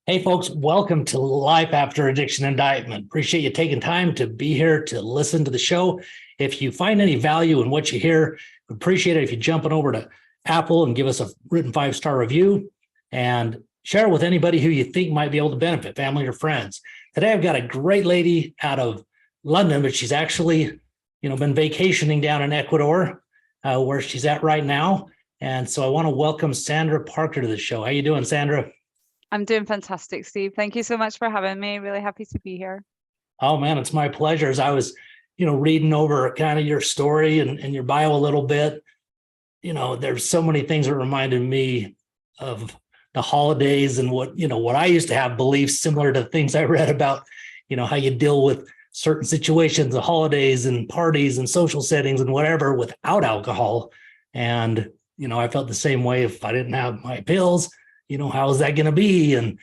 Hey, folks, welcome to Life After Addiction Indictment. Appreciate you taking time to be here to listen to the show. If you find any value in what you hear, appreciate it if you jump on over to Apple and give us a written 5-star review and share it with anybody who you think might be able to benefit, family or friends. Today, I've got a great lady out of London, but she's actually, been vacationing down in Ecuador, where she's at right now. And so I want to welcome Sandra Parker to the show. How you doing, Sandra? I'm doing fantastic, Steve. Thank you so much for having me. Really happy to be here. Oh, man, it's my pleasure. As I was, reading over kind of your story and your bio a little bit, there's so many things that reminded me of the holidays and what I used to have beliefs similar to things I read about, how you deal with certain situations, the holidays and parties and social settings and whatever without alcohol. And, I felt the same way if I didn't have my pills. How is that going to be? And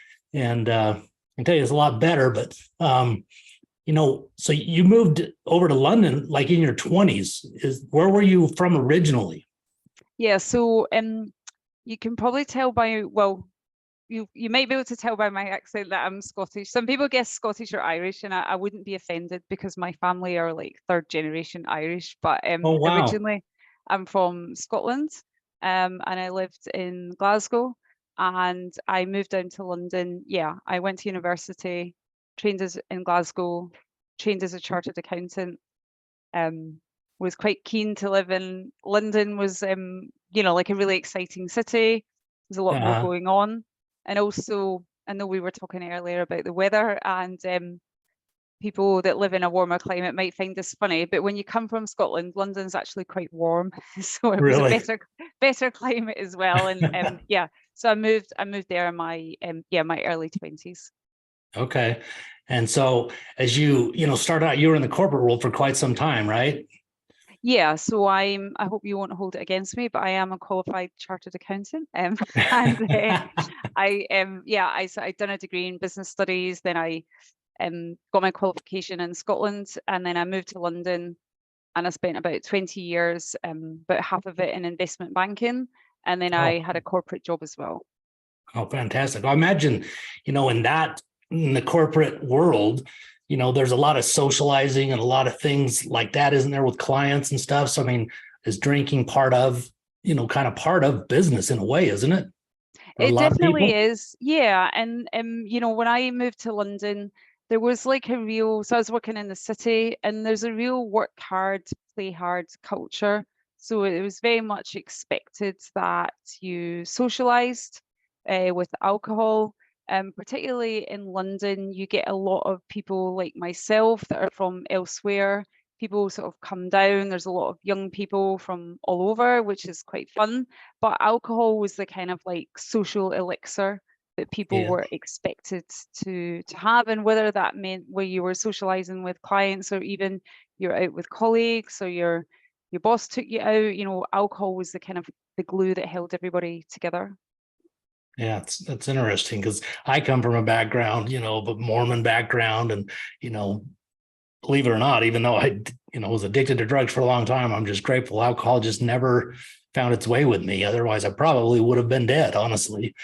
I can tell you it's a lot better, but, so you moved over to London, like in your 20s. Where were you from originally? Yeah, so you can probably tell by, well, you might be able to tell by my accent that I'm Scottish. Some people guess Scottish or Irish, and I wouldn't be offended because my family are like third generation Irish, but Oh, wow. Originally I'm from Scotland, and I lived in Glasgow. And I moved down to London. Yeah, I went to university, trained in Glasgow, trained as a chartered accountant. Was quite keen to live in London. Was like a really exciting city. There's a lot more going on, and also I know we were talking earlier about the weather, and people that live in a warmer climate might find this funny, but when you come from Scotland, London's actually quite warm, so it was a better climate as well. And yeah, so I moved there in my my early 20s. Okay. And so as you started out, you were in the corporate world for quite some time, right? Yeah, so I hope you won't hold it against me, but I am a qualified chartered accountant. And I'd done a degree in business studies, then I got my qualification in Scotland, and then I moved to London, and I spent about 20 years, about half of it in investment banking, and then I had a corporate job as well. Oh, fantastic. I imagine, in the corporate world, there's a lot of socializing and a lot of things like that, isn't there, with clients and stuff? So, I mean, is drinking part of, kind of part of business in a way, isn't it? It definitely is. Yeah. And, when I moved to London, there was like so I was working in the city, and there's a real work hard, play hard culture. So it was very much expected that you socialized with alcohol. Particularly in London, you get a lot of people like myself that are from elsewhere. People sort of come down. There's a lot of young people from all over, which is quite fun. But alcohol was the kind of like social elixir that people were expected to have, and whether that meant where you were socializing with clients or even you're out with colleagues or your boss took you out, alcohol was the kind of the glue that held everybody together. Yeah, that's interesting because I come from a background, but Mormon background, and believe it or not, even though I was addicted to drugs for a long time, I'm just grateful alcohol just never found its way with me. Otherwise, I probably would have been dead, honestly.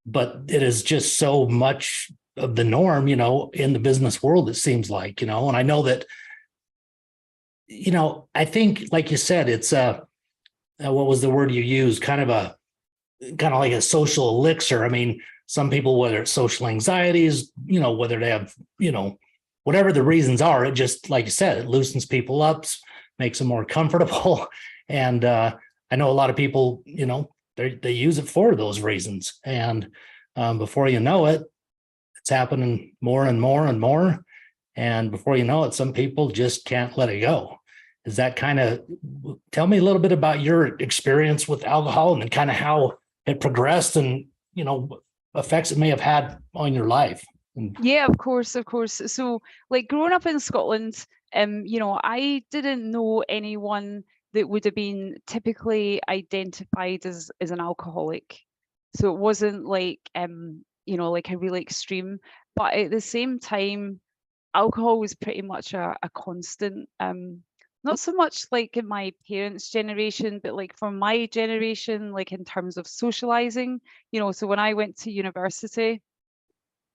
But it is just so much of the norm, in the business world, it seems like, and I know that, I think, like you said, it's what was the word you used? Kind of like a social elixir. I mean, some people, whether it's social anxieties, whether they have, whatever the reasons are, it just, like you said, it loosens people up, makes them more comfortable. And I know a lot of people, they use it for those reasons. And before you know it, it's happening more and more and more. And before you know it, some people just can't let it go. Is that tell me a little bit about your experience with alcohol and then kind of how it progressed and, effects it may have had on your life. Yeah, of course. So like growing up in Scotland, I didn't know anyone that would have been typically identified as an alcoholic. So it wasn't like, like a really extreme, but at the same time, alcohol was pretty much a constant. not so much like in my parents' generation, but like for my generation, like in terms of socializing, so when I went to university,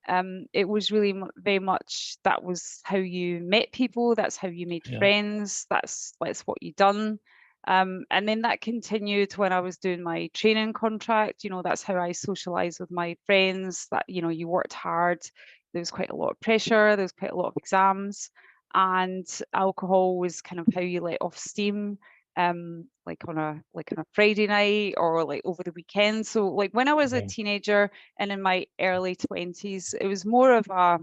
it was really very much that was how you met people, that's how you made Yeah. friends, that's what you done. And then that continued when I was doing my training contract. That's how I socialized with my friends, that you worked hard, there was quite a lot of pressure, there was quite a lot of exams, and alcohol was kind of how you let off steam, like on a Friday night or like over the weekend. So like when I was a Okay. teenager and in my early 20s, it was more of a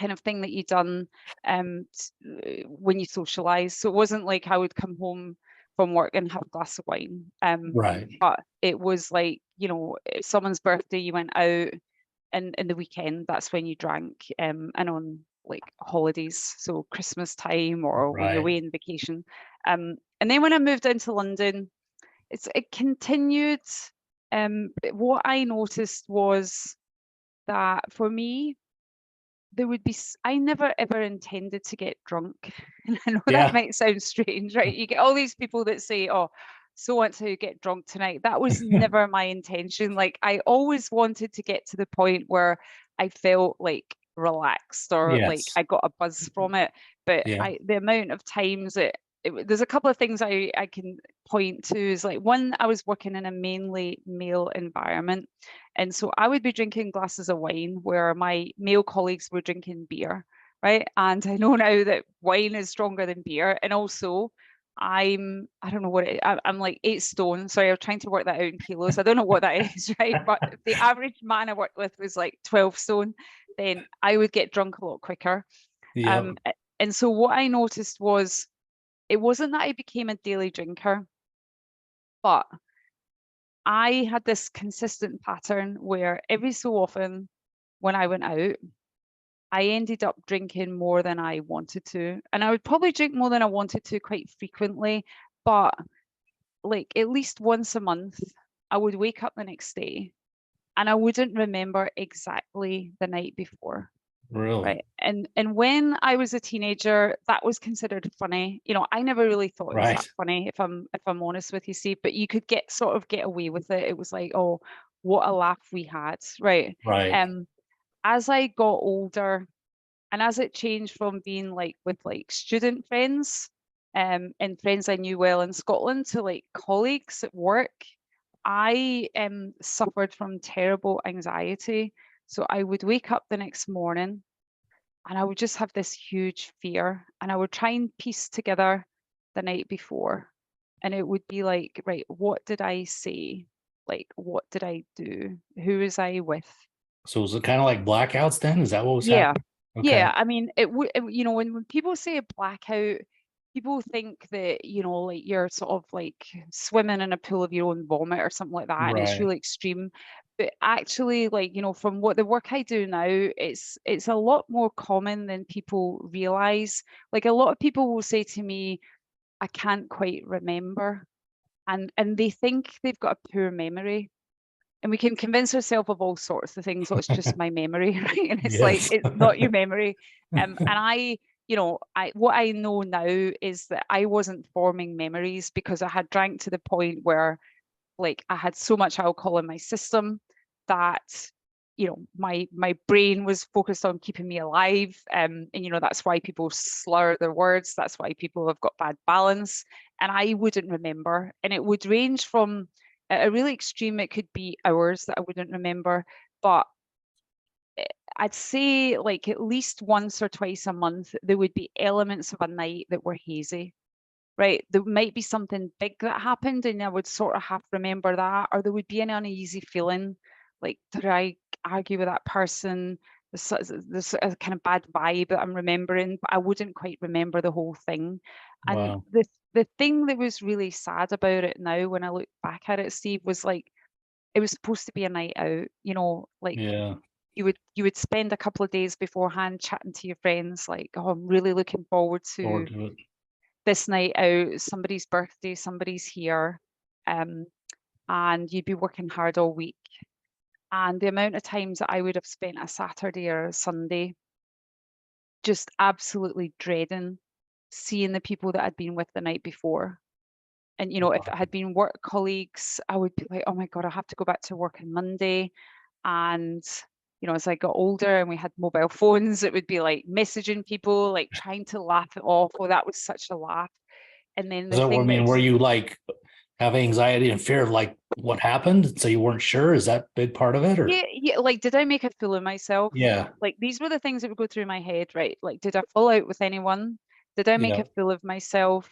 kind of thing that you done when you socialize. So it wasn't like I would come home from work and have a glass of wine. Right. But it was like, if someone's birthday, you went out, and in the weekend, that's when you drank, and on like holidays, so Christmas time or when you're Right. away on vacation. And then when I moved into London, it continued. But what I noticed was that for me, there would be, I never ever intended to get drunk. And I know that Yeah. might sound strange, right? You get all these people that say, oh, so want to get drunk tonight. That was never my intention. Like I always wanted to get to the point where I felt like relaxed or like Yes. I got a buzz from it. But Yeah. the amount of times there's a couple of things I can point to is like one, I was working in a mainly male environment. And so I would be drinking glasses of wine where my male colleagues were drinking beer, right? And I know now that wine is stronger than beer. And also, I don't know what I'm like 8 stone. Sorry, I'm trying to work that out in kilos. I don't know what that is, right? But if the average man I worked with was like 12 stone, then I would get drunk a lot quicker. Yep. And so what I noticed was it wasn't that I became a daily drinker, but I had this consistent pattern where every so often when I went out, I ended up drinking more than I wanted to. And I would probably drink more than I wanted to quite frequently, but like at least once a month, I would wake up the next day and I wouldn't remember exactly the night before. Really. Right. And when I was a teenager, that was considered funny. I never really thought it was that Right. funny, if I'm honest with you, Steve, but you could get away with it. It was like, oh, what a laugh we had. Right. Right. As I got older and as it changed from being like with like student friends, and friends I knew well in Scotland to like colleagues at work, I suffered from terrible anxiety. So I would wake up the next morning and I would just have this huge fear, and I would try and piece together the night before. And it would be like, right, what did I say? Like, what did I do? Who was I with? So was it kind of like blackouts then? Is that what was Yeah. happening? Okay. Yeah. I mean, it would, when people say a blackout, people think that, like you're sort of like swimming in a pool of your own vomit or something like that, and it's Right. really extreme. But actually, like, from what the work I do now, it's a lot more common than people realize. Like a lot of people will say to me, I can't quite remember. And they think they've got a poor memory. And we can convince ourselves of all sorts of things. Oh, it's just my memory, right? And it's like, Yes. it's not your memory. And what I know now is that I wasn't forming memories because I had drank to the point where like I had so much alcohol in my system that my brain was focused on keeping me alive. And that's why people slur their words. That's why people have got bad balance. And I wouldn't remember. And it would range from at a really extreme, it could be hours that I wouldn't remember. But I'd say like at least once or twice a month, there would be elements of a night that were hazy. Right, there might be something big that happened and I would sort of half remember that, or there would be an uneasy feeling, like did I argue with that person? There's a kind of bad vibe that I'm remembering, but I wouldn't quite remember the whole thing. And Wow. the thing that was really sad about it now when I look back at it, Steve, was like it was supposed to be a night out, like Yeah. you would spend a couple of days beforehand chatting to your friends, like, oh, I'm really looking forward Forward to to it. this night out, somebody's birthday, somebody's here, and you'd be working hard all week. And the amount of times that I would have spent a Saturday or a Sunday just absolutely dreading seeing the people that I'd been with the night before. And, you know, if it had been work colleagues, I would be like, oh my God, I have to go back to work on Monday. And, you know, as I got older and we had mobile phones, it would be like messaging people, like trying to laugh it off. Oh, that was such a laugh. And then the So, I thing mean, that's, were you like have anxiety and fear of like what happened? So you weren't sure? Is that a big part of it? Or yeah, like, did I make a fool of myself? yeah, Like, these were the things that would go through my head, right? Like, did I fall out with anyone? Did I make yeah, a fool of myself?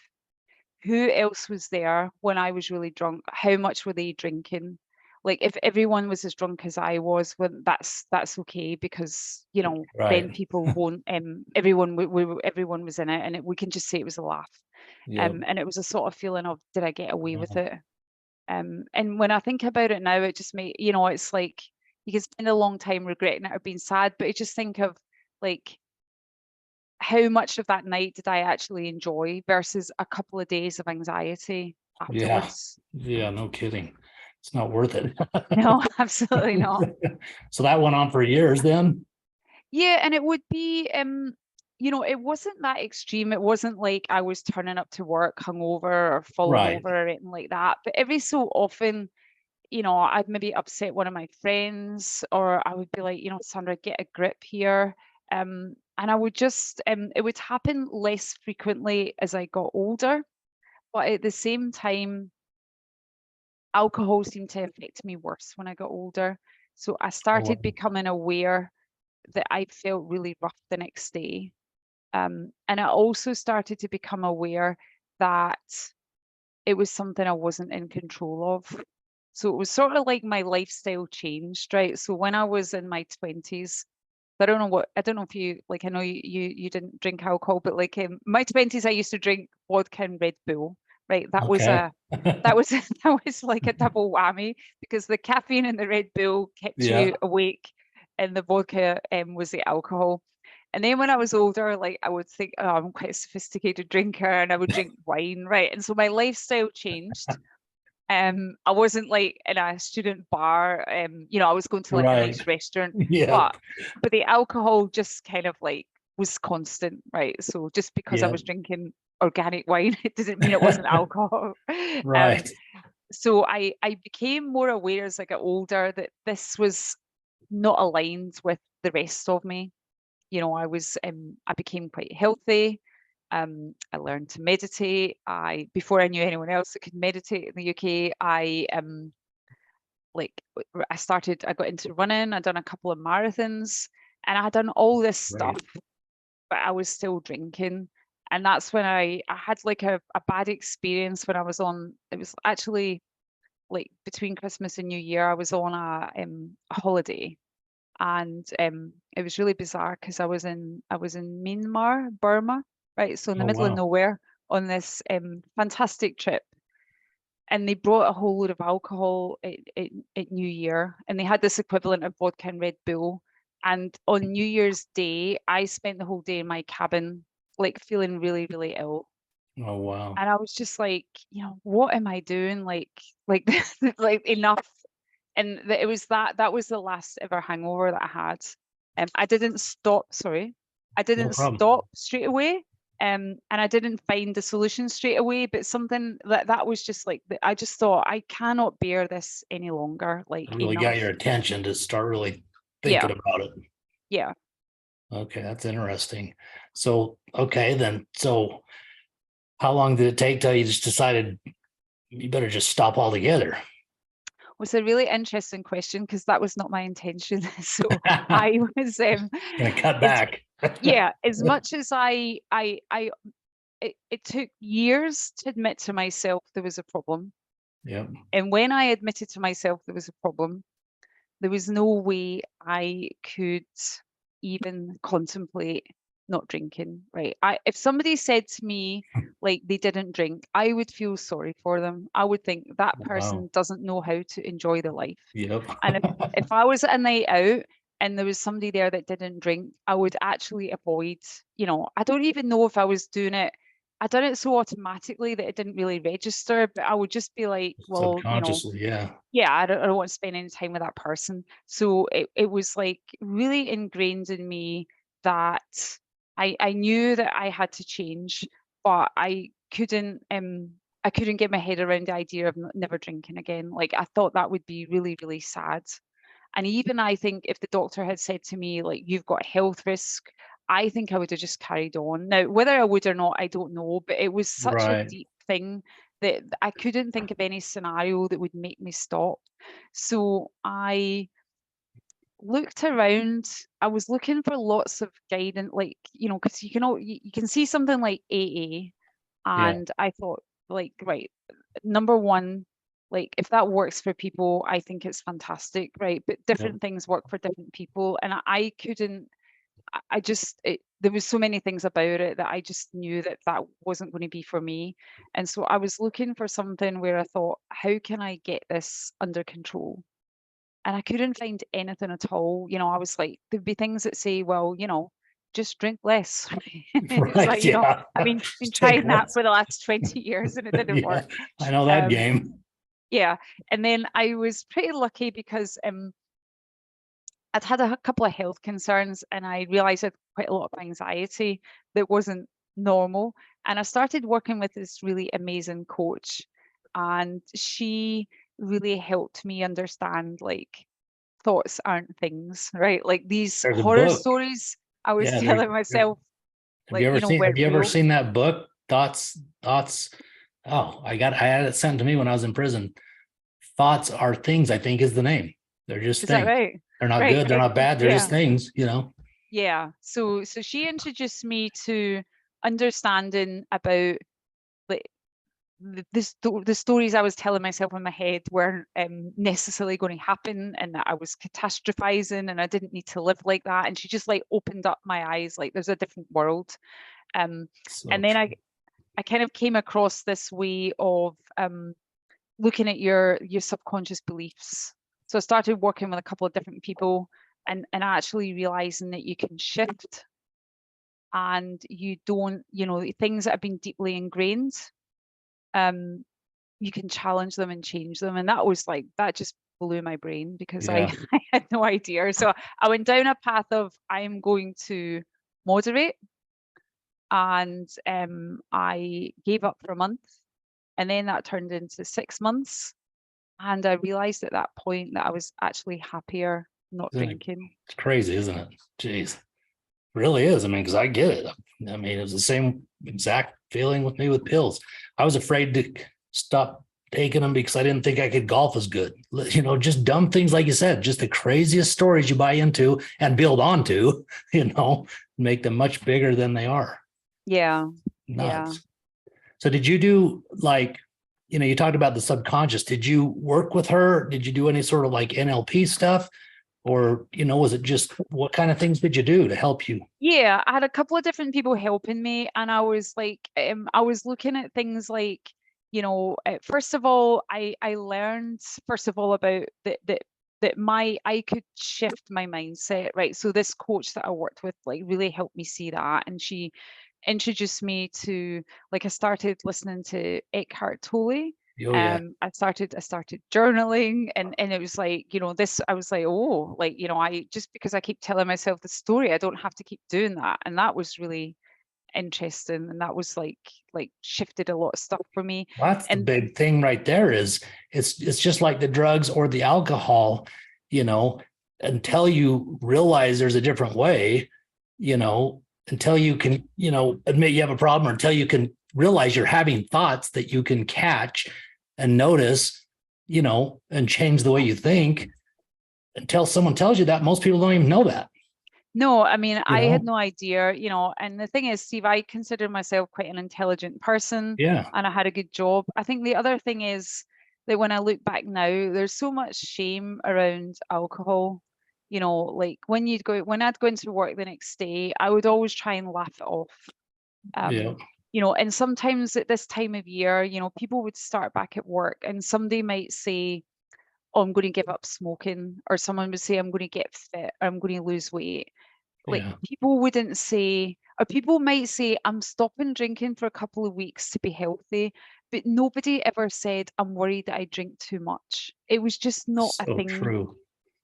Who else was there when I was really drunk? How much were they drinking? Like, if everyone was as drunk as I was, well, that's okay, because, you know, then right. people won't. Everyone was in it, and we can just say it was a laugh. Yeah. And it was a sort of feeling of, did I get away with Yeah. it? And when I think about it now, it just you know, it's like you can spend a long time regretting it or being sad, but I just think of like how much of that night did I actually enjoy versus a couple of days of anxiety Yeah. afterwards. Yeah. No kidding. It's not worth it. No, absolutely not. So that went on for years then? Yeah, and it would be, you know, it wasn't that extreme. It wasn't like I was turning up to work hungover or falling Right. over or anything like that. But every so often, you know, I'd maybe upset one of my friends, or I would be like, you know, Sandra, get a grip here. And I would just, it would happen less frequently as I got older, but at the same time, alcohol seemed to affect me worse when I got older. So I started becoming aware that I felt really rough the next day. And I also started to become aware that it was something I wasn't in control of. So it was sort of like my lifestyle changed, right? So when I was in my 20s, I don't know if you, like, I know you didn't drink alcohol, but like in my 20s, I used to drink vodka and Red Bull, right? That was Okay. that was that was like a double whammy, because the caffeine in the Red Bull kept Yeah. you awake, and the vodka was the alcohol. And then when I was older, like, I would think, oh, I'm quite a sophisticated drinker, and I would drink wine, right? And so my lifestyle changed. I wasn't like in a student bar, you know, I was going to like a Right. nice restaurant, Yeah. but the alcohol just kind of like was constant, right? So just because I Yeah. was drinking organic wine, it didn't mean it wasn't alcohol. Um, Right. so I became more aware as I got older that this was not aligned with the rest of me. You know, I became quite healthy. I learned to meditate. Before I knew anyone else that could meditate in the UK, I got into running. I'd done a couple of marathons, and I had done all this stuff, Right. but I was still drinking. And that's when I had like a bad experience when I was on, it was actually like between Christmas and New Year, I was on a holiday. And it was really bizarre because I was in Myanmar, Burma, right? So in the Oh, middle of wow. nowhere on this fantastic trip. And they brought a whole load of alcohol at New Year, and they had this equivalent of vodka and Red Bull. And on New Year's Day, I spent the whole day in my cabin, like feeling really, really ill. Oh, wow. And I was just like, you know, what am I doing? Like, like enough. And that was the last ever hangover that I had. I didn't stop, sorry, I No didn't problem. stop straight away. And I didn't find the solution straight away, but something that was just like, I just thought, I cannot bear this any longer, like, It really got enough. your attention to start really Yeah, thinking about it. yeah. Okay, that's interesting. So, okay, then, so how long did it take till you just decided you better just stop altogether? Was a really interesting question, because that was not my intention. So I was Gonna cut it's back. yeah, as much as it took years to admit to myself there was a problem. Yep. And when I admitted to myself there was a problem, there was no way I could even contemplate not drinking, right? If somebody said to me like they didn't drink, I would feel sorry for them. I would think that Wow. person doesn't know how to enjoy their life. Yep. And if I was at a night out and there was somebody there that didn't drink, I would actually avoid, you know, I don't even know if I was doing it. I done it so automatically that it didn't really register, but I would just be like, well, you know, Subconsciously, yeah. yeah, I don't want to spend any time with that person. So it was like really ingrained in me that I knew that I had to change. but I couldn't get my head around the idea of never drinking again. Like, I thought that would be really, really sad. And even I think if the doctor had said to me, like, you've got health risk, I think I would have just carried on. Now, whether I would or not, I don't know, but it was such a Right. deep thing that I couldn't think of any scenario that would make me stop. So I looked around. I was looking for lots of guidance, like, because you can see something like AA, Yeah. and I thought, like, right, number one, like, if that works for people, I think it's fantastic, right? But different things work for different people, and I couldn't. There was so many things about it that I just knew that that wasn't going to be for me. And so I was looking for something where I thought, how can I get this under control? And I couldn't find anything at all. I was like, there'd be things that say, well, just drink less. It's Right. like, Yeah. I mean, been Take trying that less. for the last 20 years and it didn't Yeah, work. I know that Um, game. yeah. And then I was pretty lucky because I'd had a couple of health concerns, and I realized I had quite a lot of anxiety that wasn't normal. And I started working with this really amazing coach, and she really helped me understand, like, thoughts aren't things, right? Like, these There's a horror book. stories I was Yeah. telling myself, like, Have weren't you ever real. seen that book? Thoughts. Oh, I had it sent to me when I was in prison. Thoughts are things, I think, is the name. They're just Is that things. right? They're not Right. good. They're not bad. They're just Yeah. things, Yeah. So she introduced me to understanding about, like, the stories I was telling myself in my head weren't necessarily going to happen, and that I was catastrophizing and I didn't need to live like that. And she just, like, opened up my eyes, like, there's a different world. And So then true. I kind of came across this way of looking at your subconscious beliefs. So I started working with a couple of different people, and actually realizing that you can shift, and you don't, things that have been deeply ingrained, um, you can challenge them and change them. And that just blew my brain, because Yeah. I had no idea. So I went down a path of, I'm going to moderate, and I gave up for a month, and then that turned into 6 months. And I realized at that point that I was actually happier not Isn't it? drinking. It's crazy, isn't it? Jeez. Really is. I mean, because I get it. I mean, it was the same exact feeling with me with pills. I was afraid to stop taking them because I didn't think I could golf as good. Just dumb things, like you said, just the craziest stories you buy into and build onto, make them much bigger than they are. Yeah. Nuts. Yeah. So did you do, like, you talked about the subconscious. Did you work with her? Did you do any sort of like NLP stuff? Or, was it just, what kind of things did you do to help you? Yeah, I had a couple of different people helping me, and I was like, I was looking at things like, first of all, I learned, first of all, about that I could shift my mindset, right? So this coach that I worked with, like, really helped me see that, and she introduced me to, like, I started listening to Eckhart Tolle. Oh, yeah. I started journaling, and it was like, this, I was like, oh, like, I just, because I keep telling myself the story, I don't have to keep doing that. And that was really interesting, and that was like shifted a lot of stuff for me. That's the And big thing right there. Is it's just like the drugs or the alcohol, until you realize there's a different way, until you can, admit you have a problem, or until you can realize you're having thoughts that you can catch and notice, and change the way you think. Until someone tells you that, most people don't even know that. no, I mean, I had no idea, and the thing is, Steve, I consider myself quite an intelligent person, Yeah. and I had a good job. I think the other thing is that when I look back now, there's so much shame around alcohol. Like, when I'd go into work the next day, I would always try and laugh it off. Yeah. And sometimes at this time of year, people would start back at work, and somebody might say, oh, I'm going to give up smoking, or someone would say, I'm going to get fit, or I'm going to lose weight. Like, Yeah. people wouldn't say, or people might say, I'm stopping drinking for a couple of weeks to be healthy, but nobody ever said, I'm worried that I drink too much. It was just not a So thing, true.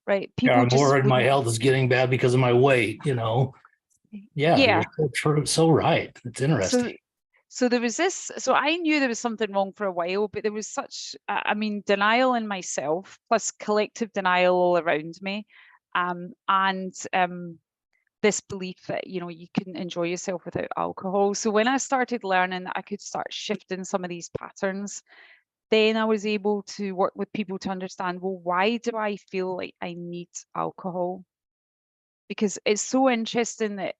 right? Yeah, People I'm just worried my wouldn't. health is getting bad because of my weight, Yeah, Yeah. you're so true. So right. It's So interesting. So there was this, so I knew there was something wrong for a while, but there was such, I mean, denial in myself, plus collective denial all around me. And this belief that, you know, you couldn't enjoy yourself without alcohol. So when I started learning that I could start shifting some of these patterns, then I was able to work with people to understand, well, why do I feel like I need alcohol? Because it's so interesting that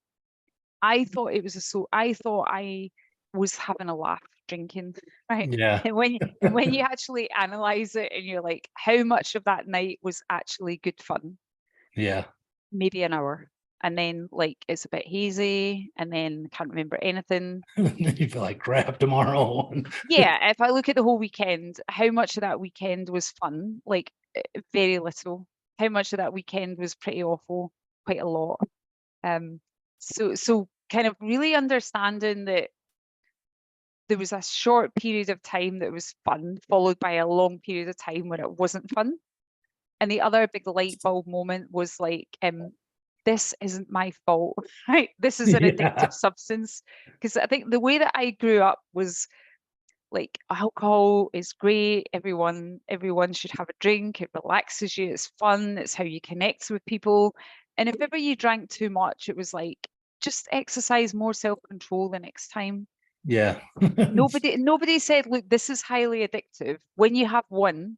I thought it was I thought I was having a laugh drinking, right? Yeah. And when you actually analyze it and you're like, how much of that night was actually good fun? Yeah. Maybe an hour. And then like it's a bit hazy and then can't remember anything. You feel like crap tomorrow. Yeah, if I look at the whole weekend, how much of that weekend was fun? Like very little. How much of that weekend was pretty awful? Quite a lot. So kind of really understanding that there was a short period of time that was fun, followed by a long period of time when it wasn't fun. And the other big light bulb moment was like, this isn't my fault, right? This is an Yeah. addictive substance. Because I think the way that I grew up was like, alcohol is great. Everyone should have a drink. It relaxes you. It's fun. It's how you connect with people. And if ever you drank too much, it was like, just exercise more self-control the next time. Yeah. Nobody said, look, this is highly addictive. When you have one,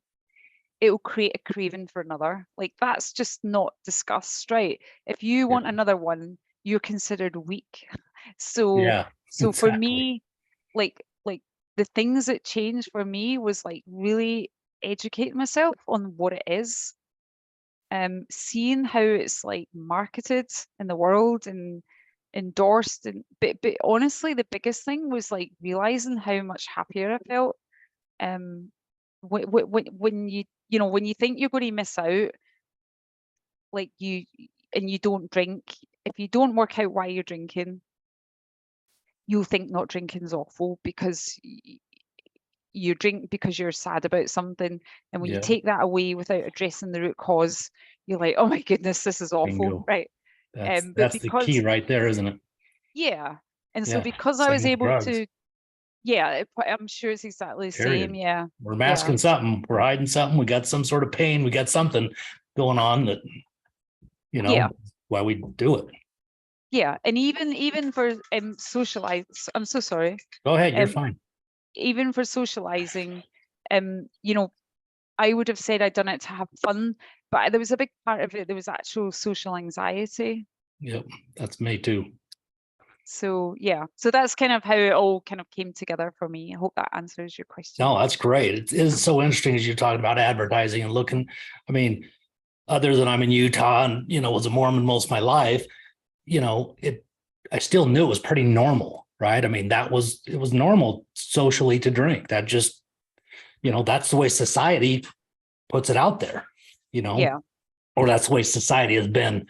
it'll create a craving for another. Like that's just not discussed, right? If you want another one, you're considered weak. So Yeah. so for Exactly. me, like the things that changed for me was like really educating myself on what it is. Seeing how it's like marketed in the world and endorsed, and but honestly the biggest thing was like realizing how much happier I felt. When you know, when you think you're going to miss out, like you don't drink, if you don't work out why you're drinking, you'll think not drinking's awful because you drink because you're sad about something. And when you Yeah. take that away without addressing the root cause, you're like, oh my goodness, this is awful, Bingo. right? But That's the key right there, isn't it? yeah. And so Yeah. because I Same was with able drugs. to, yeah, I'm sure it's exactly the same. Period. Yeah. We're masking something. We're hiding something. We got some sort of pain. We got something going on that, you know, Yeah. why we do it. Yeah. And even for socialize, I'm so sorry. Go ahead. You're fine. Even for socializing, you know, I would have said I'd done it to have fun, but there was a big part of it, there was actual social anxiety. Yep. That's me too. So yeah, so that's kind of how it all kind of came together for me. I hope that answers your question. No, that's great. It is so interesting as you're talking about advertising and looking. I mean, other than I'm in Utah and, you know, was a Mormon most of my life, you know, I still knew it was pretty normal, right? I mean, it was normal socially to drink. That just, you know, that's the way society puts it out there, you know, Yeah. or that's the way society has been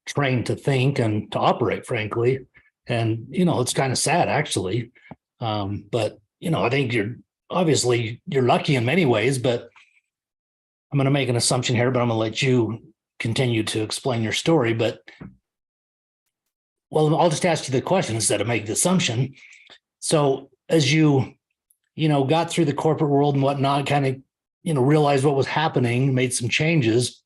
trained to think and to operate, frankly. And, you know, it's kind of sad actually. But, you know, I think you're lucky in many ways, but I'm going to make an assumption here, but I'm going to let you continue to explain your story. But, well, I'll just ask you the question instead of make the assumption. So as you know, got through the corporate world and whatnot, kind of, you know, realized what was happening, made some changes.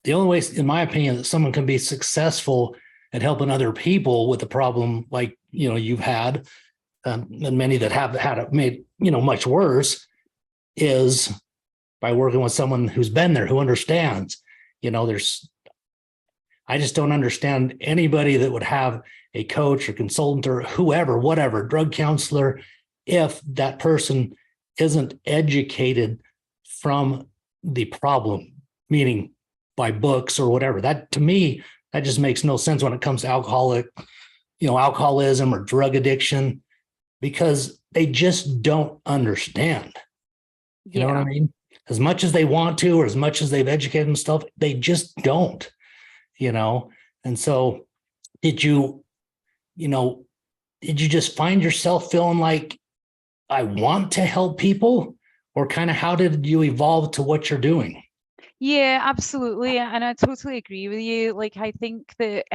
The only way, in my opinion, that someone can be successful at helping other people with a problem like, you know, you've had, and many that have had it made, you know, much worse, is by working with someone who's been there, who understands. You know, I just don't understand anybody that would have a coach or consultant or whoever, whatever, drug counselor, if that person isn't educated from the problem, meaning by books or whatever. That, to me, that just makes no sense when it comes to alcoholism or drug addiction, because they just don't understand. You know what I mean? As much as they want to, or as much as they've educated themselves, they just don't, you know? And so did you just find yourself feeling like, I want to help people, or kind of how did you evolve to what you're doing? Yeah, absolutely. And I totally agree with you. Like, I think that,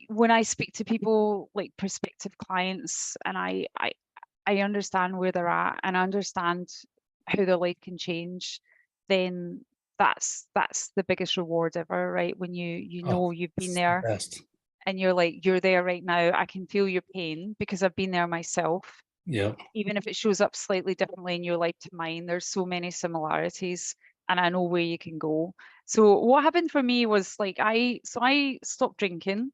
when I speak to people like prospective clients, and I understand where they're at and I understand how their life can change, then that's the biggest reward ever, right? When you know you've been It's the there best. and you're like, you're there right now. I can feel your pain because I've been there myself. Yeah. Even if it shows up slightly differently in your life to mine, there's so many similarities and I know where you can go. So what happened for me was like, I stopped drinking.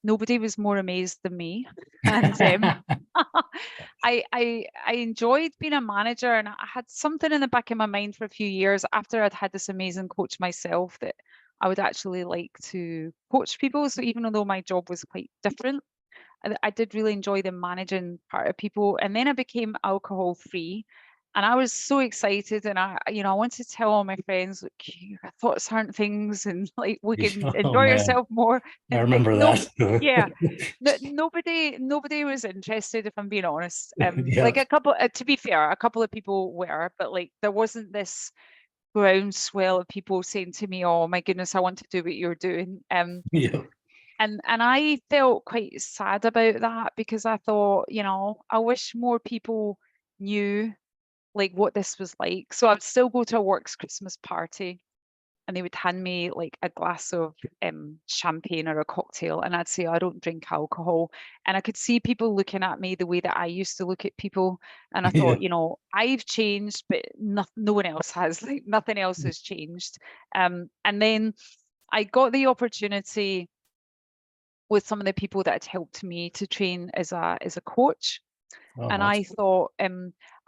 Nobody was more amazed than me. And I enjoyed being a manager, and I had something in the back of my mind for a few years after I'd had this amazing coach myself that I would actually like to coach people. So even though my job was quite different, I did really enjoy the managing part of people. And then I became alcohol free. And I was so excited. And I wanted to tell all my friends, look, you got thoughts aren't things, and like we can Oh enjoy man, yourself more. I And remember no, that. yeah, nobody was interested, if I'm being honest. Yeah. Like a couple, to be fair, a couple of people were, but like there wasn't this groundswell of people saying to me, oh my goodness, I want to do what you're doing. Yeah. And I felt quite sad about that because I thought, I wish more people knew like what this was like. So I'd still go to a works Christmas party and they would hand me like a glass of champagne or a cocktail, and I'd say I don't drink alcohol. And I could see people looking at me the way that I used to look at people. And I Yeah. thought, I've changed, but no one else has. Like nothing else has changed. And then I got the opportunity with some of the people that had helped me to train as a coach. Oh, And that's I thought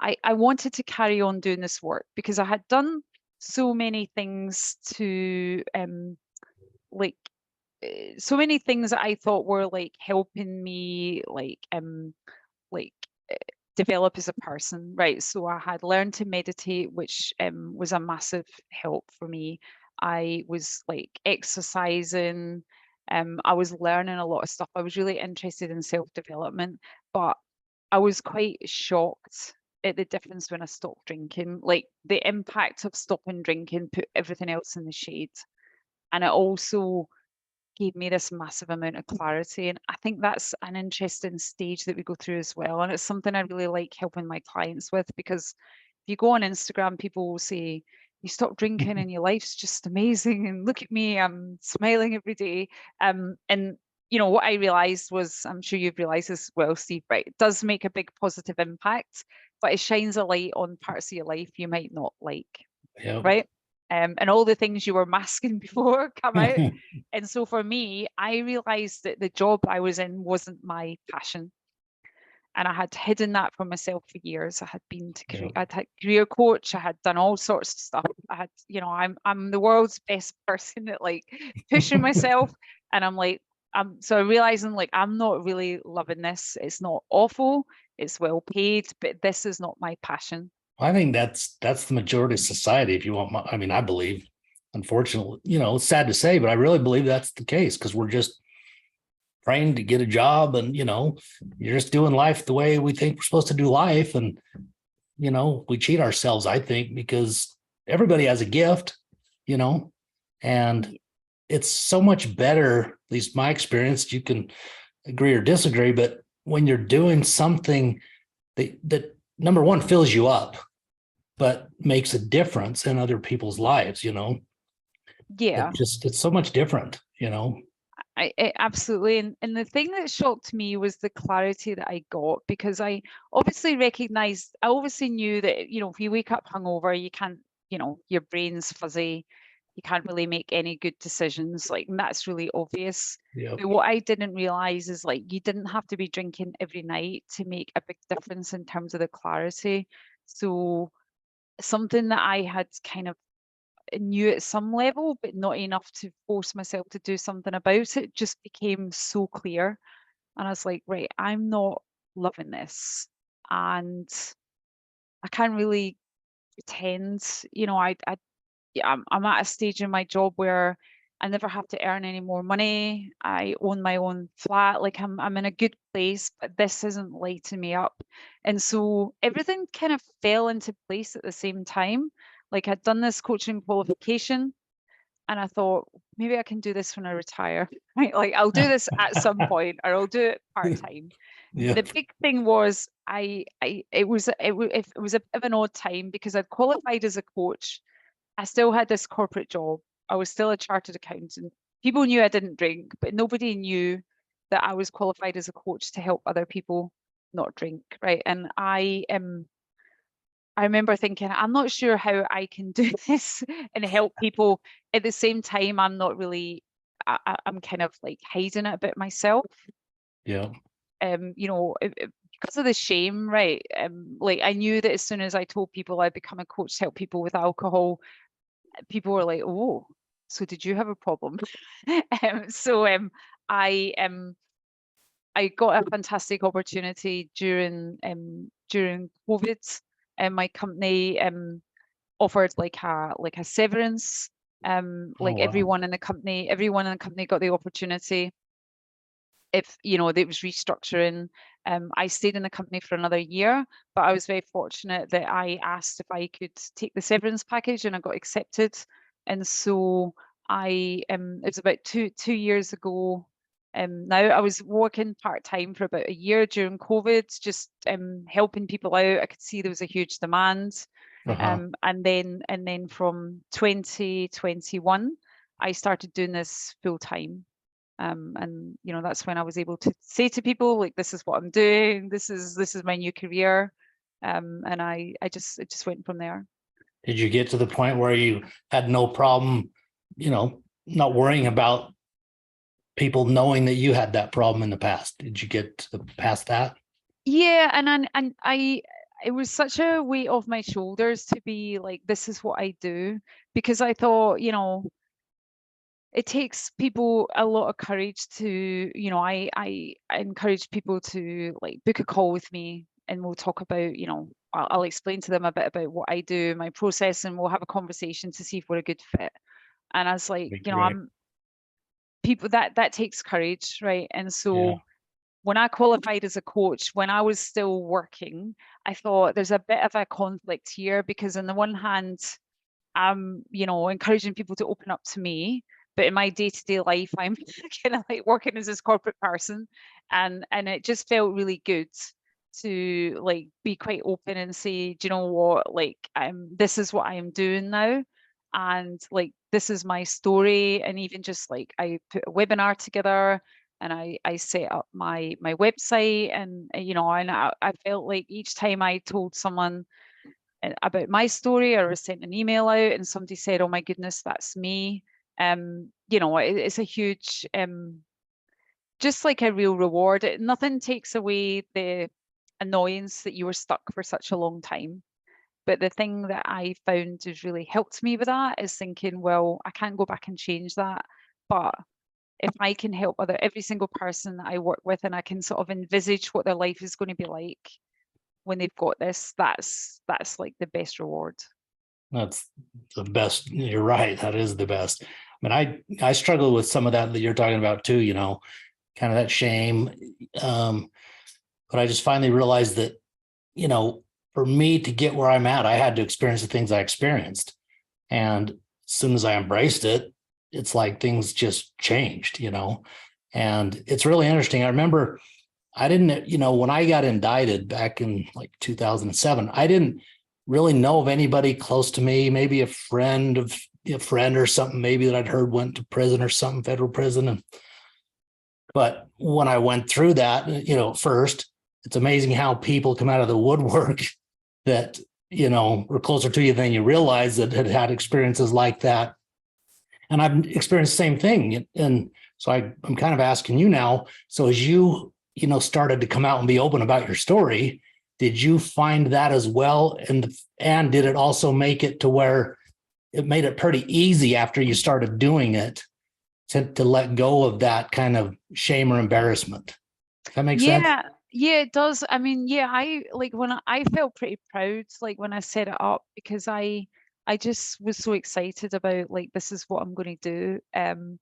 I wanted to carry on doing this work because I had done so many things to like so many things that I thought were like helping me like develop as a person, right? So I had learned to meditate, which was a massive help for me. I was like exercising. I was learning a lot of stuff. I was really interested in self-development, but I was quite shocked at the difference when I stopped drinking. Like the impact of stopping drinking put everything else in the shade. And it also gave me this massive amount of clarity. And I think that's an interesting stage that we go through as well. And it's something I really like helping my clients with, because if you go on Instagram, people will say, you stop drinking and your life's just amazing. And look at me, I'm smiling every day. And what I realized was, I'm sure you've realized as well, Steve, right? It does make a big positive impact, but it shines a light on parts of your life you might not like, yeah. right? And all the things you were masking before come out. And so for me, I realized that the job I was in wasn't my passion. And I had hidden that from myself for years. I had been to I'd had career coach. I had done all sorts of stuff. I had, I'm the world's best person at like pushing myself. And I'm like, so realizing like I'm not really loving this. It's not awful. It's well paid, but this is not my passion. I think that's the majority of society. If you want I mean, I believe, unfortunately, it's sad to say, but I really believe that's the case, because we're just trained to get a job, and you're just doing life the way we think we're supposed to do life. And we cheat ourselves, I think, because everybody has a gift, and it's so much better, at least my experience, you can agree or disagree, but when you're doing something that number one fills you up, but makes a difference in other people's lives, Yeah. it's so much different, I absolutely. And the thing that shocked me was the clarity that I got, because I obviously knew that, if you wake up hungover, you can't, your brain's fuzzy, you can't really make any good decisions. Like, and that's really obvious. Yeah. But what I didn't realize is like, you didn't have to be drinking every night to make a big difference in terms of the clarity. So something that I had kind of knew at some level, but not enough to force myself to do something about it, just became so clear. And I was like, right, I'm not loving this. And I can't really pretend, I'm at a stage in my job where I never have to earn any more money. I own my own flat. Like I'm in a good place, but this isn't lighting me up. And so everything kind of fell into place at the same time. Like I'd done this coaching qualification, and I thought, maybe I can do this when I retire, right? Like I'll do this at some point, or I'll do it part-time. Yeah. The big thing was it was a bit of an odd time because I'd qualified as a coach. I still had this corporate job. I was still a chartered accountant. People knew I didn't drink, but nobody knew that I was qualified as a coach to help other people not drink, right? And I remember thinking, I'm not sure how I can do this and help people. At the same time, I'm not really, I'm kind of like hiding it a bit myself. Yeah. You know, because of the shame, right? Like I knew that as soon as I told people I'd become a coach to help people with alcohol, people were like, "Oh, so did you have a problem?" I got a fantastic opportunity during COVID, and my company offered like a severance. Like wow. everyone in the company got the opportunity. If it was restructuring. I stayed in the company for another year, but I was very fortunate that I asked if I could take the severance package, and I got accepted. And so it was about two years ago. Now I was working part-time for about a year during COVID, just helping people out. I could see there was a huge demand. And then from 2021, I started doing this full-time. And that's when I was able to say to people, like, this is what I'm doing, this is my new career. And it just went from there. Did you get to the point where you had no problem, not worrying about people knowing that you had that problem in the past? Did you get past that? Yeah, and I it was such a weight off my shoulders to be like, this is what I do, because I thought, it takes people a lot of courage to, I encourage people to like book a call with me, and we'll talk about, I'll explain to them a bit about what I do, my process, and we'll have a conversation to see if we're a good fit. And I was like, people that takes courage, right? And so when I qualified as a coach, when I was still working, I thought there's a bit of a conflict here, because on the one hand, I'm, encouraging people to open up to me, but in my day-to-day life, I'm kind of like working as this corporate person, and it just felt really good to like be quite open and say, do you know what, like this is what I'm doing now, and like this is my story. And even just like I put a webinar together, and I set up my website, and and I felt like each time I told someone about my story, or I sent an email out and somebody said, "Oh my goodness, that's me," it's a huge just like a real reward. Nothing takes away the annoyance that you were stuck for such a long time, but the thing that I found has really helped me with that is thinking, well, I can't go back and change that, but if I can help every single person that I work with, and I can sort of envisage what their life is going to be like when they've got this, that's like the best reward. That's the best. You're right. That is the best. I mean, I struggle with some of that you're talking about too, kind of that shame. But I just finally realized that, for me to get where I'm at, I had to experience the things I experienced. And as soon as I embraced it, it's like things just changed, and it's really interesting. I remember I didn't, when I got indicted back in like 2007, I didn't really know of anybody close to me, maybe a friend or something, maybe that I'd heard went to prison or something, federal prison. But when I went through that, first, it's amazing how people come out of the woodwork that, were closer to you than you realize, that had experiences like that. And I've experienced the same thing. And so I'm kind of asking you now, so as you, started to come out and be open about your story, did you find that as well? And did it also make it to where it made it pretty easy after you started doing it to let go of that kind of shame or embarrassment? Does that make sense? Yeah, it does. I mean, I like when I felt pretty proud, like when I set it up, because I just was so excited about like, this is what I'm going to do. And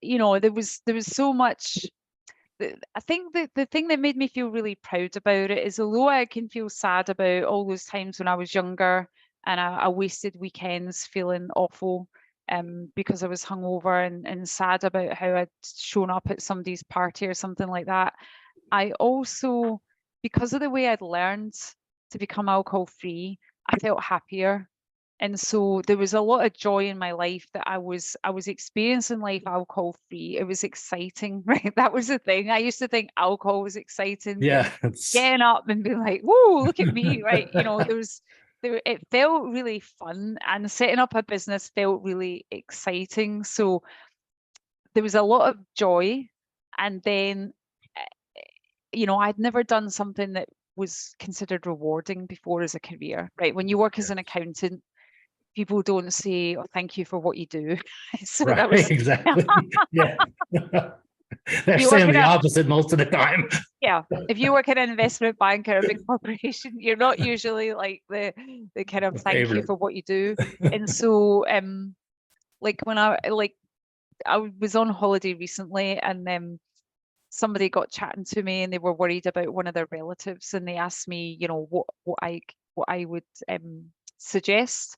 there was so much. I think the thing that made me feel really proud about it is, although I can feel sad about all those times when I was younger and I wasted weekends feeling awful, because I was hungover and sad about how I'd shown up at somebody's party or something like that. I also, because of the way I'd learned to become alcohol free, I felt happier. And so there was a lot of joy in my life that I was experiencing life alcohol free. It was exciting, right? That was the thing. I used to think alcohol was exciting. Yeah. Getting up and being like, whoa, look at me, right? You know, it felt really fun, and setting up a business felt really exciting. So there was a lot of joy. And then, you know, I'd never done something that was considered rewarding before as a career, right? When you work as an accountant, people don't say, "Oh, thank you for what you do." So Right. that was Exactly. Yeah. They're you work saying in the a opposite most of the time. yeah. If you work in an investment bank or a big corporation, you're not usually like the kind of thank you Favorite. for what you do. And so like when I was on holiday recently, and somebody got chatting to me and they were worried about one of their relatives, and they asked me, you know, what I would suggest.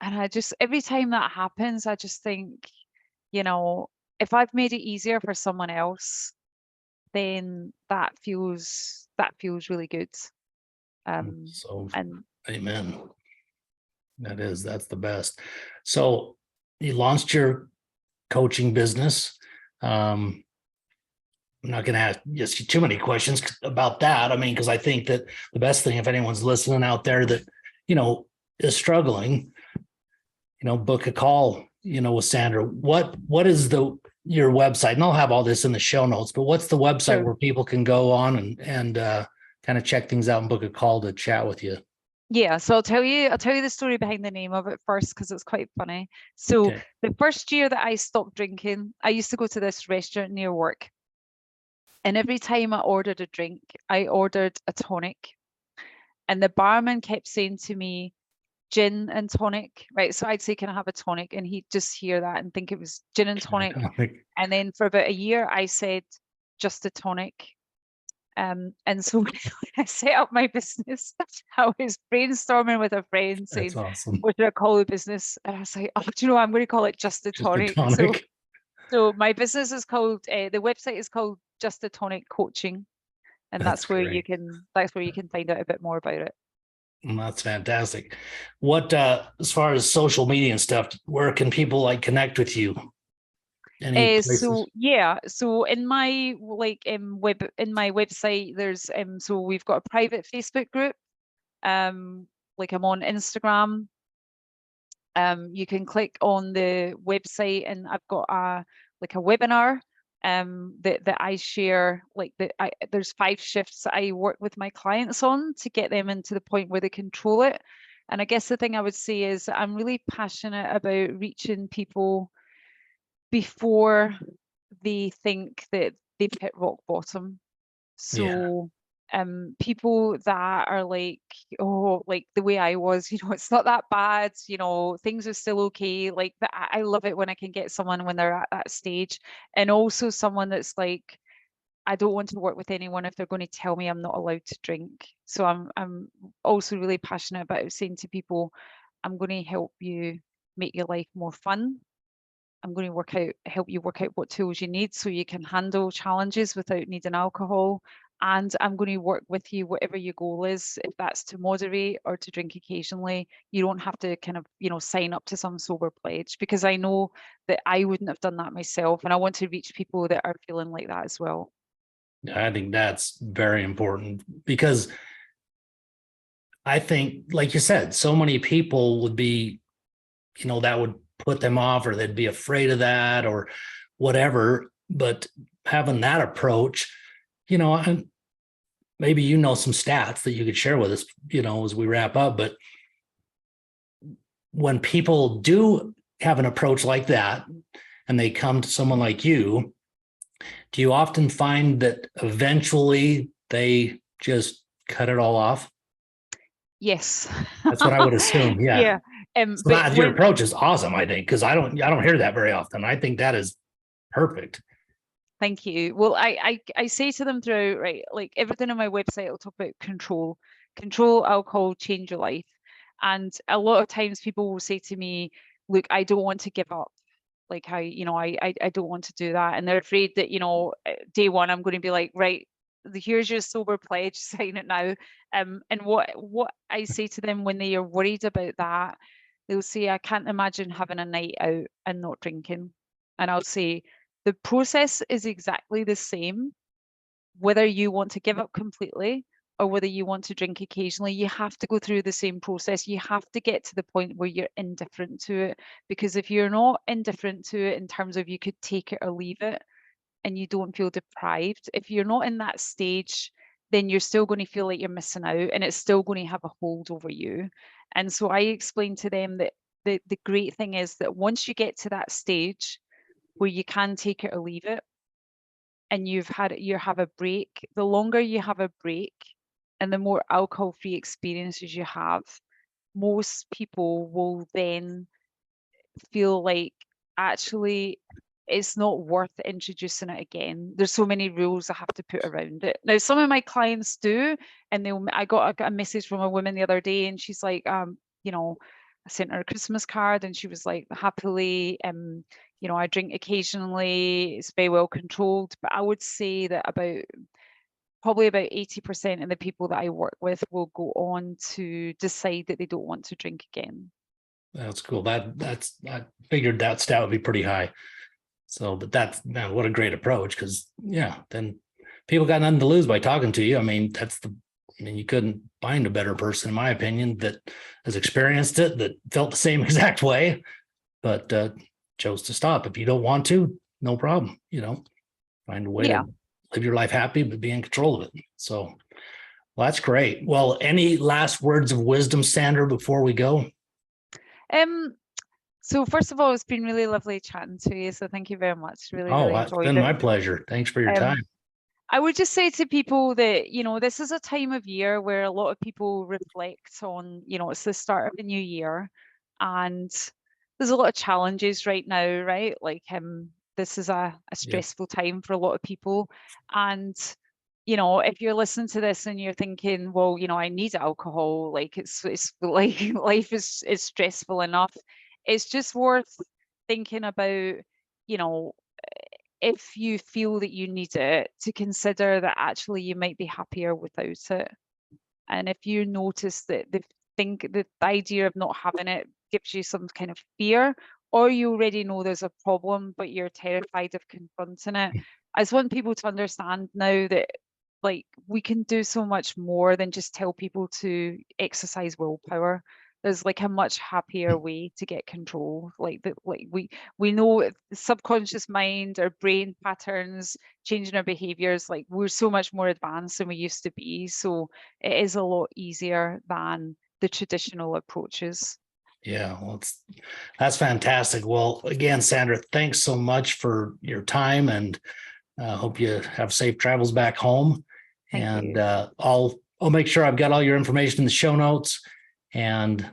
And I just, every time that happens, I just think, you know, if I've made it easier for someone else, then that feels really good. So, And amen. That's the best. So you launched your coaching business. I'm not going to ask just too many questions about that. I mean, because I think that the best thing, if anyone's listening out there that, you know, is struggling, you know, book a call, you know, with Sandra. What is your website? And I'll have all this in the show notes, but what's the website Sure. where people can go on and kind of check things out and book a call to chat with you? Yeah, so I'll tell you the story behind the name of it first, because it's quite funny. So Okay. the first year that I stopped drinking, I used to go to this restaurant near work. And every time I ordered a drink, I ordered a tonic. And the barman kept saying to me, gin and tonic, right? So I'd say, can I have a tonic? And he'd just hear that and think it was gin and tonic. And then for about a year, I said, just a tonic. And so when I set up my business, I was brainstorming with a friend saying, That's awesome. what should I call the business? And I was like, oh, do you know, I'm going to call it Just a Just a Tonic. tonic. So my business is called, the website is called Just a Tonic Coaching. And that's where you can find out a bit more about it. That's fantastic. What as far as social media and stuff, where can people like connect with you? Any places? So yeah, so in my website, there's so we've got a private Facebook group. Like I'm on Instagram. You can click on the website, and I've got a webinar that I share. There's 5 shifts that I work with my clients on to get them into the point where they control it. And I guess the thing I would say is I'm really passionate about reaching people before they think that they've hit rock bottom. So people that are like, oh, like the way I was, you know, it's not that bad, you know, things are still okay. Like that, I love it when I can get someone when they're at that stage. And also someone that's like, I don't want to work with anyone if they're going to tell me I'm not allowed to drink. So I'm also really passionate about saying to people, I'm going to help you make your life more fun. I'm going to help you work out what tools you need so you can handle challenges without needing alcohol. And I'm going to work with you, whatever your goal is, if that's to moderate or to drink occasionally. You don't have to kind of, you know, sign up to some sober pledge, because I know that I wouldn't have done that myself. And I want to reach people that are feeling like that as well. I think that's very important, because I think, like you said, so many people would be, you know, that would put them off, or they'd be afraid of that or whatever. But having that approach, you know, and maybe you know some stats that you could share with us, you know, as we wrap up. But when people do have an approach like that and they come to someone like you, do you often find that eventually they just cut it all off? Yes. That's what I would assume. Yeah. So your approach is awesome, I think, because I don't hear that very often. I think that is perfect. Thank you. Well, I say to them throughout, right, like everything on my website, I'll talk about control alcohol, change your life. And a lot of times people will say to me, look, I don't want to give up. Like how, I don't want to do that. And they're afraid that, day one, I'm going to be like, right, here's your sober pledge, sign it now. And what I say to them when they are worried about that, they'll say, I can't imagine having a night out and not drinking. And I'll say, the process is exactly the same, whether you want to give up completely or whether you want to drink occasionally. You have to go through the same process. You have to get to the point where you're indifferent to it, because if you're not indifferent to it in terms of you could take it or leave it and you don't feel deprived, if you're not in that stage, then you're still going to feel like you're missing out and it's still going to have a hold over you. And so I explain to them that the great thing is that once you get to that stage where you can take it or leave it, and you have a break, the longer you have a break and the more alcohol-free experiences you have, most people will then feel like actually it's not worth introducing it again. There's so many rules I have to put around it. Now, some of my clients do, and I got a message from a woman the other day, and she's like, I sent her a Christmas card, and she was like, happily, I drink occasionally, it's very well controlled. But I would say that probably about 80% of the people that I work with will go on to decide that they don't want to drink again. That's cool. I figured that stat would be pretty high. So, but what a great approach, because then people got nothing to lose by talking to you. I mean, you couldn't find a better person, in my opinion, that has experienced it, that felt the same exact way, but chose to stop. If you don't want to, no problem. Find a way to live your life happy, but be in control of it. So, well, that's great. Well, any last words of wisdom, Sandra, before we go? So first of all, it's been really lovely chatting to you. So thank you very much. Really enjoyed it's been my pleasure. Thanks for your time. I would just say to people that, this is a time of year where a lot of people reflect on, it's the start of a new year, and there's a lot of challenges right now, right? Like this is a stressful time for a lot of people. And, if you're listening to this and you're thinking, well, I need alcohol, like it's like life is stressful enough. It's just worth thinking about, if you feel that you need it, to consider that actually you might be happier without it. And if you notice that the idea of not having it gives you some kind of fear, or you already know there's a problem, but you're terrified of confronting it, I just want people to understand now that we can do so much more than just tell people to exercise willpower. There's like a much happier way to get control. We know the subconscious mind, our brain patterns, changing our behaviors, we're so much more advanced than we used to be. So it is a lot easier than the traditional approaches. Yeah, well, that's fantastic. Well, again, Sandra, thanks so much for your time, and hope you have safe travels back home. Thank you. I'll make sure I've got all your information in the show notes. And,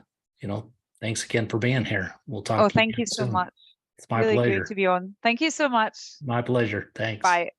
thanks again for being here. We'll talk. Thank you so much. It's my really pleasure. Great to be on. Thank you so much. My pleasure. Thanks. Bye.